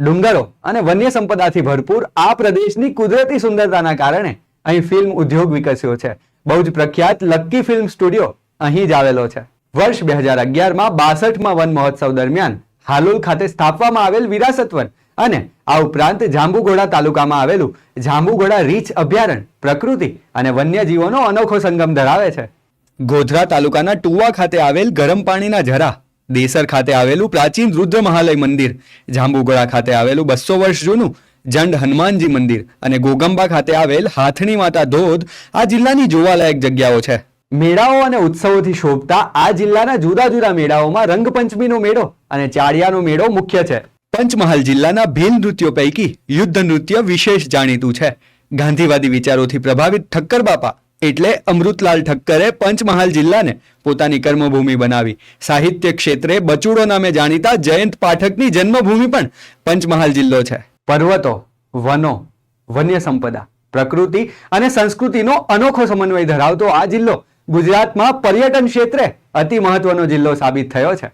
ડુંગરો અને વન્ય સંપદાથી ભરપૂર આ પ્રદેશની કુદરતી સુંદરતાના કારણે અહીં ફિલ્મ ઉદ્યોગ વિકસ્યો છે. બહુ જ પ્રખ્યાત લક્કી ફિલ્મ સ્ટુડિયો અહીં જ આવેલો છે. વર્ષ 2011માં 62માં વન મહોત્સવ દરમિયાન હાલોલ ખાતે સ્થાપવામાં આવેલ વિરાસત વન અને આ ઉપરાંત જાંબુઘોડા તાલુકામાં આવેલું જાંબુઘોડા રીંછ અભયારણ્ય પ્રકૃતિ અને વન્યજીવોનો અનોખો સંગમ ધરાવે છે. ગોધરા તાલુકાના ટુવા ખાતે આવેલ ગરમ પાણીના ઝરા, દેસર ખાતે આવેલું પ્રાચીન રુદ્ર મહાલય મંદિર, જાંબુઘોડા ખાતે આવેલું 200 વર્ષ જૂનું જંડ હનુમાનજી મંદિર અને ગોગંબા ખાતે આવેલ હાથણી માતા ધોધ આ જિલ્લાની જોવાલાયક જગ્યાઓ છે. મેળાઓ અને ઉત્સવોથી શોભતા આ જિલ્લાના જુદા જુદા મેળાઓમાં રંગપંચમીનો મેળો અને ચાળિયાનો મેળો મુખ્ય છે. પંચમહાલ જિલ્લાના ભીલ નૃત્યો પૈકી યુદ્ધ નૃત્ય વિશેષ જાણીતું છે. ગાંધીવાદી વિચારોથી પ્રભાવિત ઠક્કર બાપા એટલે અમૃતલાલ ઠક્કરે પંચમહાલ જિલ્લાને પોતાની કર્મભૂમિ બનાવી. સાહિત્ય ક્ષેત્રે બચુડો નામે જાણીતા જયંત પાઠકની જન્મભૂમિ પણ પંચમહાલ જિલ્લો છે. પર્વતો, વનો, વન્ય સંપદા, પ્રકૃતિ અને સંસ્કૃતિનો અનોખો સમન્વય ધરાવતો આ જિલ્લો ગુજરાતમાં પર્યટન ક્ષેત્રે અતિ મહત્વનો જિલ્લો સાબિત થયો છે.